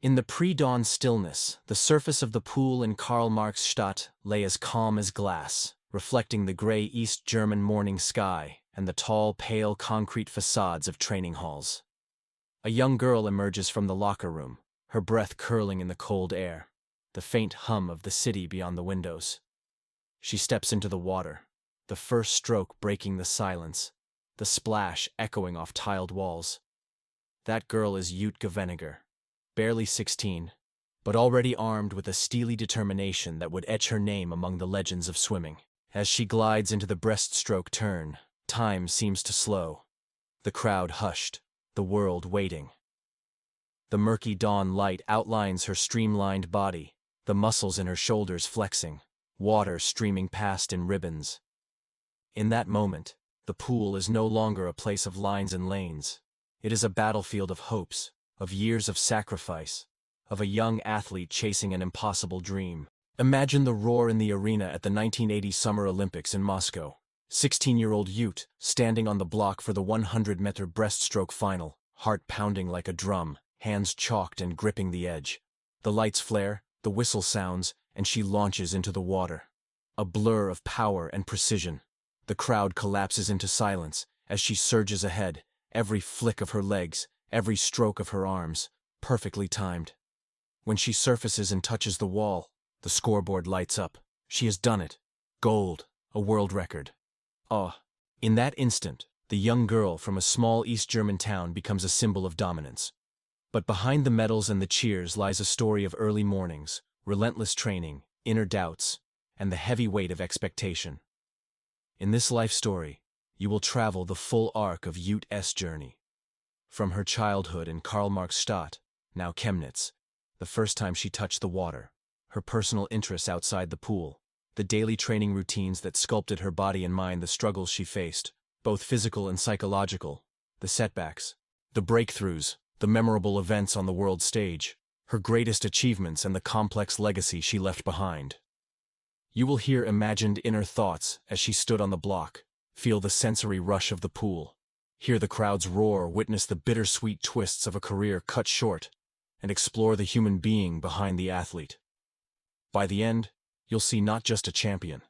In the pre-dawn stillness, the surface of the pool in Karl-Marx-Stadt lay as calm as glass, reflecting the gray East German morning sky and the tall, pale concrete facades of training halls. A young girl emerges from the locker room, her breath curling in the cold air, the faint hum of the city beyond the windows. She steps into the water, the first stroke breaking the silence, the splash echoing off tiled walls. That girl is Ute Geweniger, barely 16, but already armed with a steely determination that would etch her name among the legends of swimming. As she glides into the breaststroke turn, time seems to slow. The crowd hushed, the world waiting. The murky dawn light outlines her streamlined body, the muscles in her shoulders flexing, water streaming past in ribbons. In that moment, the pool is no longer a place of lines and lanes. It is a battlefield of hopes, of years of sacrifice, of a young athlete chasing an impossible dream. Imagine the roar in the arena at the 1980 Summer Olympics in Moscow. 16-year-old Ute, standing on the block for the 100-meter breaststroke final, heart pounding like a drum, hands chalked and gripping the edge. The lights flare, the whistle sounds, and she launches into the water. A blur of power and precision. The crowd collapses into silence as she surges ahead, every flick of her legs, every stroke of her arms, perfectly timed. When she surfaces and touches the wall, the scoreboard lights up. She has done it. Gold, a world record. In that instant, the young girl from a small East German town becomes a symbol of dominance. But behind the medals and the cheers lies a story of early mornings, relentless training, inner doubts, and the heavy weight of expectation. In this life story, you will travel the full arc of Ute's journey. From her childhood in Karl-Marx-Stadt, now Chemnitz, the first time she touched the water, her personal interests outside the pool, the daily training routines that sculpted her body and mind, the struggles she faced, both physical and psychological, the setbacks, the breakthroughs, the memorable events on the world stage, her greatest achievements and the complex legacy she left behind. You will hear imagined inner thoughts as she stood on the block, feel the sensory rush of the pool, hear the crowd's roar, witness the bittersweet twists of a career cut short, and explore the human being behind the athlete. By the end, you'll see not just a champion,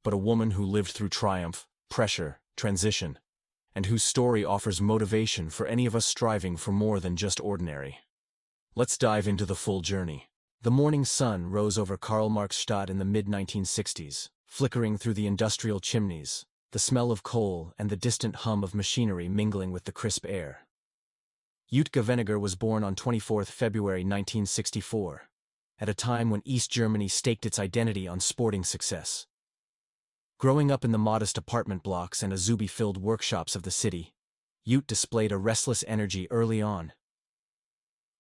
but a woman who lived through triumph, pressure, transition, and whose story offers motivation for any of us striving for more than just ordinary. Let's dive into the full journey. The morning sun rose over Karl-Marx-Stadt in the mid-1960s, flickering through the industrial chimneys, the smell of coal and the distant hum of machinery mingling with the crisp air. Ute Geweniger was born on 24 February 1964, at a time when East Germany staked its identity on sporting success. Growing up in the modest apartment blocks and Azubi-filled workshops of the city, Ute displayed a restless energy early on.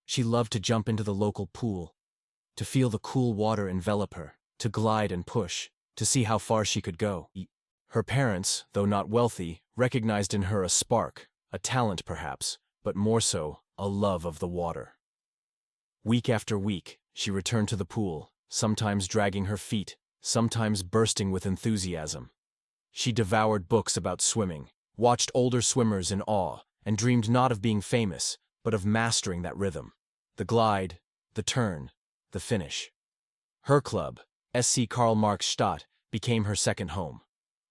She loved to jump into the local pool, to feel the cool water envelop her, to glide and push, to see how far she could go. Her parents, though not wealthy, recognized in her a spark, a talent perhaps, but more so, a love of the water. Week after week, she returned to the pool, sometimes dragging her feet, sometimes bursting with enthusiasm. She devoured books about swimming, watched older swimmers in awe, and dreamed not of being famous, but of mastering that rhythm. The glide, the turn, the finish. Her club, SC Karl-Marx-Stadt, became her second home.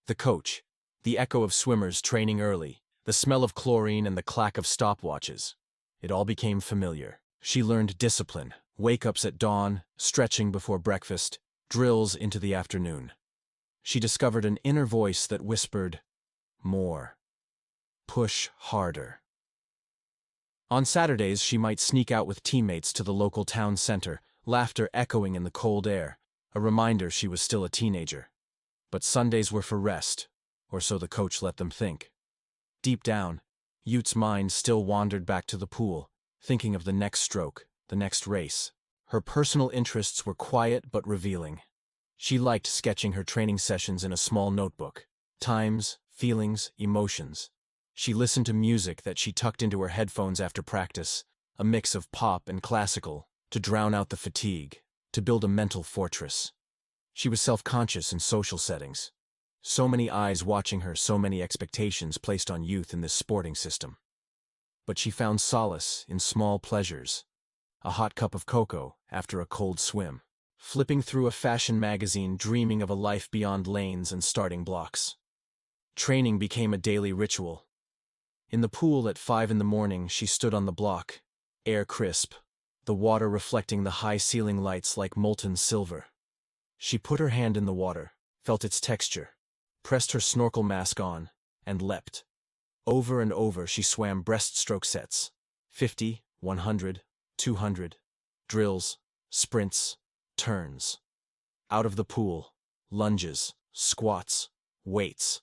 The coach, the echo of swimmers training early, the smell of chlorine and the clack of stopwatches. It all became familiar. She learned discipline, wake-ups at dawn, stretching before breakfast, drills into the afternoon. She discovered an inner voice that whispered, "More. Push harder." On Saturdays, she might sneak out with teammates to the local town center, laughter echoing in the cold air, a reminder she was still a teenager. But Sundays were for rest, or so the coach let them think. Deep down, Ute's mind still wandered back to the pool, thinking of the next stroke, the next race. Her personal interests were quiet but revealing. She liked sketching her training sessions in a small notebook. Times, feelings, emotions. She listened to music that she tucked into her headphones after practice, a mix of pop and classical, to drown out the fatigue, to build a mental fortress. She was self-conscious in social settings. So many eyes watching her, so many expectations placed on youth in this sporting system. But she found solace in small pleasures. a hot cup of cocoa after a cold swim, flipping through a fashion magazine dreaming of a life beyond lanes and starting blocks. Training became a daily ritual. In the pool at 5 in the morning, she stood on the block, air crisp, the water reflecting the high ceiling lights like molten silver. She put her hand in the water, felt its texture, pressed her snorkel mask on, and leapt. Over and over she swam breaststroke sets, 50, 100, 200, drills, sprints, turns. Out of the pool, lunges, squats, weights.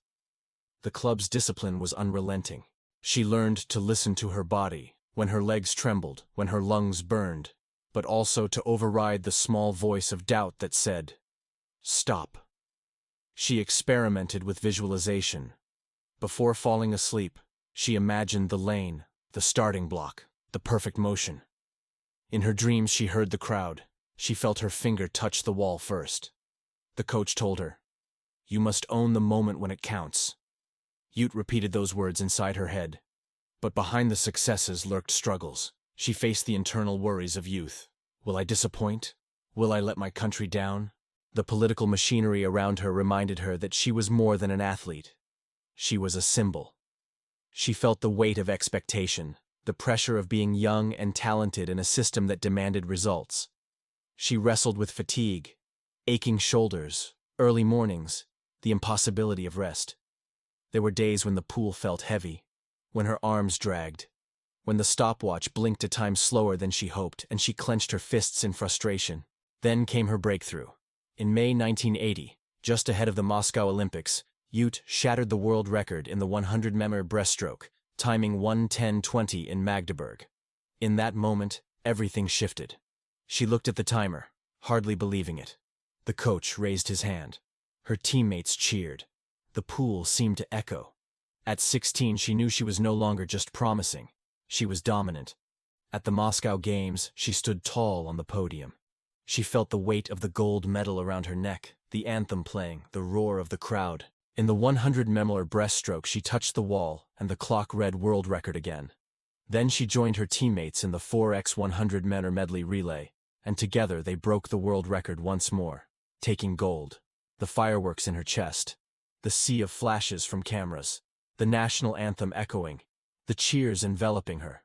The club's discipline was unrelenting. She learned to listen to her body, when her legs trembled, when her lungs burned, but also to override the small voice of doubt that said, "Stop." She experimented with visualization. Before falling asleep, she imagined the lane, the starting block, the perfect motion. In her dreams she heard the crowd. She felt her finger touch the wall first. The coach told her, "You must own the moment when it counts." Ute repeated those words inside her head. But behind the successes lurked struggles. She faced the internal worries of youth. Will I disappoint? Will I let my country down? The political machinery around her reminded her that she was more than an athlete. She was a symbol. She felt the weight of expectation, the pressure of being young and talented in a system that demanded results. She wrestled with fatigue, aching shoulders, early mornings, the impossibility of rest. There were days when the pool felt heavy, when her arms dragged, when the stopwatch blinked a time slower than she hoped, and she clenched her fists in frustration. Then came her breakthrough. In May 1980, just ahead of the Moscow Olympics, Ute shattered the world record in the 100-meter breaststroke, timing 1:10:20 in Magdeburg. In that moment, everything shifted. She looked at the timer, hardly believing it. The coach raised his hand. Her teammates cheered. The pool seemed to echo. At 16, she knew she was no longer just promising. She was dominant. At the Moscow Games, she stood tall on the podium. She felt the weight of the gold medal around her neck, the anthem playing, the roar of the crowd. In the 100-meter breaststroke, she touched the wall, and the clock read world record again. Then she joined her teammates in the 4x100-meter medley relay, and together they broke the world record once more, taking gold. The fireworks in her chest, the sea of flashes from cameras, the national anthem echoing, the cheers enveloping her.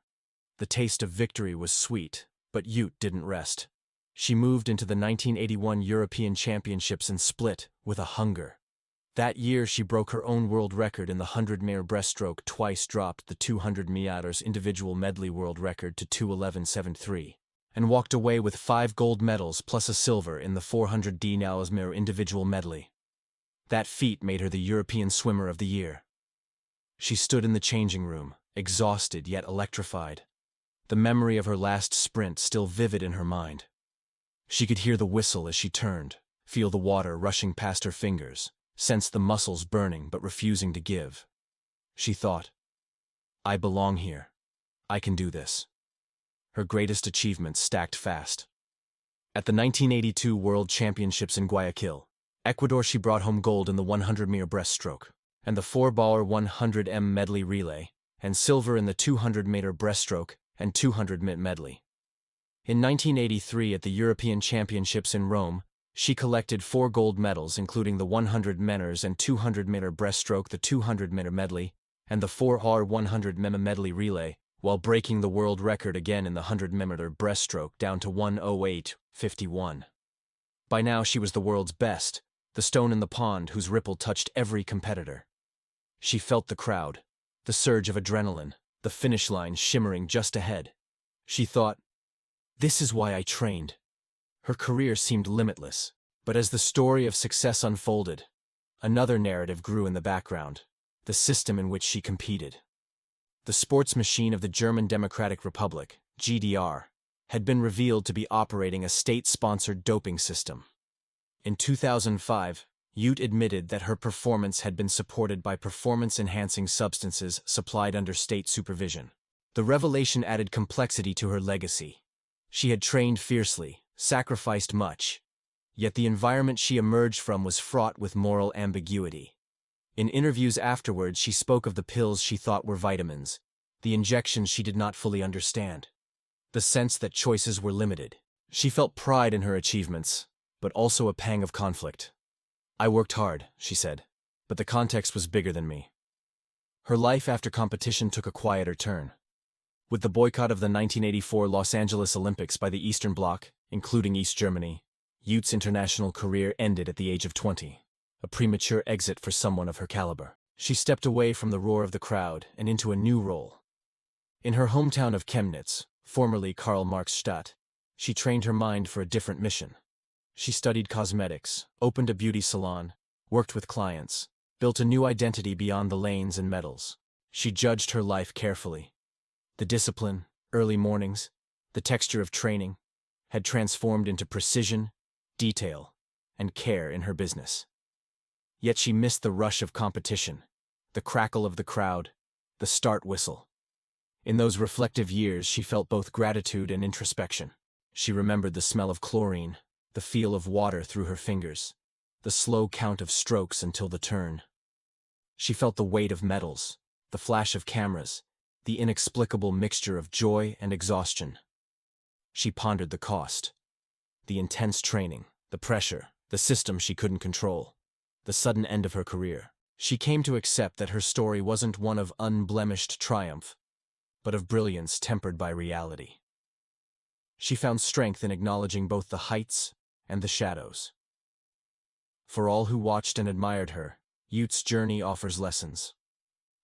The taste of victory was sweet, but Ute didn't rest. She moved into the 1981 European Championships in Split with a hunger. That year she broke her own world record in the 100-meter breaststroke, twice dropped the 200 meters individual medley world record to 2:11.73, and walked away with 5 gold medals plus a silver in the 400 meter individual medley. That feat made her the European Swimmer of the Year. She stood in the changing room, exhausted yet electrified. The memory of her last sprint still vivid in her mind. She could hear the whistle as she turned, feel the water rushing past her fingers, sense the muscles burning but refusing to give. She thought, "I belong here. I can do this." Her greatest achievements stacked fast. At the 1982 World Championships in Guayaquil, Ecuador, she brought home gold in the 100-meter breaststroke, and the 4-bar 100-m medley relay, and silver in the 200-meter breaststroke and 200-meter medley. In 1983 at the European Championships in Rome, she collected 4 gold medals, including the 100 meters and 200-meter breaststroke, the 200-meter medley, and the 4-bar 100-meter medley relay, while breaking the world record again in the 100-meter breaststroke down to 1:08.51. By now she was the world's best, the stone in the pond whose ripple touched every competitor. She felt the crowd, the surge of adrenaline, the finish line shimmering just ahead. She thought, "This is why I trained." Her career seemed limitless, but as the story of success unfolded, another narrative grew in the background, the system in which she competed. The sports machine of the German Democratic Republic, GDR, had been revealed to be operating a state-sponsored doping system. In 2005, Ute admitted that her performance had been supported by performance-enhancing substances supplied under state supervision. The revelation added complexity to her legacy. She had trained fiercely, sacrificed much, yet the environment she emerged from was fraught with moral ambiguity. In interviews afterwards, she spoke of the pills she thought were vitamins, the injections she did not fully understand. the sense that choices were limited. She felt pride in her achievements, but also a pang of conflict. "I worked hard," she said, "but the context was bigger than me." Her life after competition took a quieter turn. With the boycott of the 1984 Los Angeles Olympics by the Eastern Bloc, including East Germany, Ute's international career ended at the age of 20, a premature exit for someone of her caliber. She stepped away from the roar of the crowd and into a new role. In her hometown of Chemnitz, formerly Karl-Marx-Stadt, she trained her mind for a different mission. She studied cosmetics, opened a beauty salon, worked with clients, built a new identity beyond the lanes and medals. She judged her life carefully. The discipline, early mornings, the texture of training, had transformed into precision, detail, and care in her business. Yet she missed the rush of competition, the crackle of the crowd, the start whistle. In those reflective years, she felt both gratitude and introspection. She remembered the smell of chlorine, the feel of water through her fingers, the slow count of strokes until the turn. She felt the weight of medals, the flash of cameras, the inexplicable mixture of joy and exhaustion. She pondered the cost, the intense training, the pressure, the system she couldn't control, the sudden end of her career. She came to accept that her story wasn't one of unblemished triumph, but of brilliance tempered by reality. She found strength in acknowledging both the heights and the shadows. For all who watched and admired her, Ute's journey offers lessons.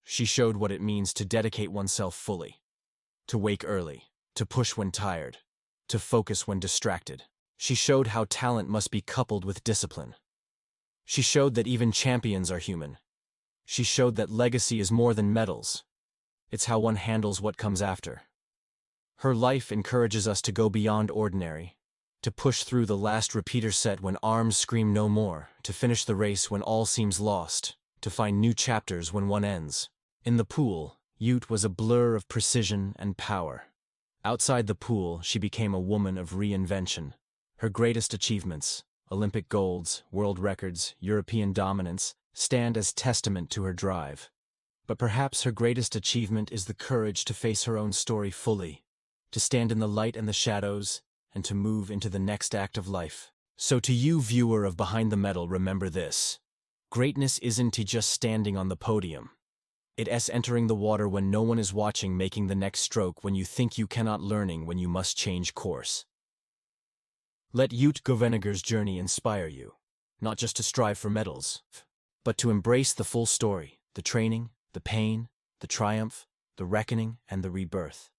She showed what it means to dedicate oneself fully, to wake early, to push when tired, to focus when distracted. She showed how talent must be coupled with discipline. She showed that even champions are human. She showed that legacy is more than medals. It's how one handles what comes after. Her life encourages us to go beyond ordinary, to push through the last repeater set when arms scream no more, to finish the race when all seems lost, to find new chapters when one ends. In the pool, Ute was a blur of precision and power. Outside the pool, she became a woman of reinvention. Her greatest achievements, Olympic golds, world records, European dominance, stand as testament to her drive. But perhaps her greatest achievement is the courage to face her own story fully, to stand in the light and the shadows, and to move into the next act of life. So to you, viewer of Behind the Medal, remember this. Greatness isn't just standing on the podium. It's entering the water when no one is watching, making the next stroke when you think you cannot, learning when you must change course. Let Ute Geweniger's journey inspire you, not just to strive for medals, but to embrace the full story, the training, the pain, the triumph, the reckoning, and the rebirth.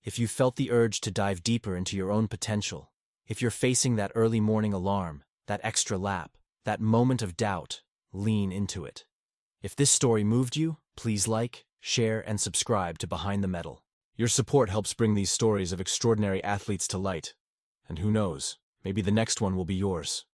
If you felt the urge to dive deeper into your own potential, if you're facing that early morning alarm, that extra lap, that moment of doubt, lean into it. If this story moved you, please like, share, and subscribe to Behind the Medal. Your support helps bring these stories of extraordinary athletes to light. And who knows, maybe the next one will be yours.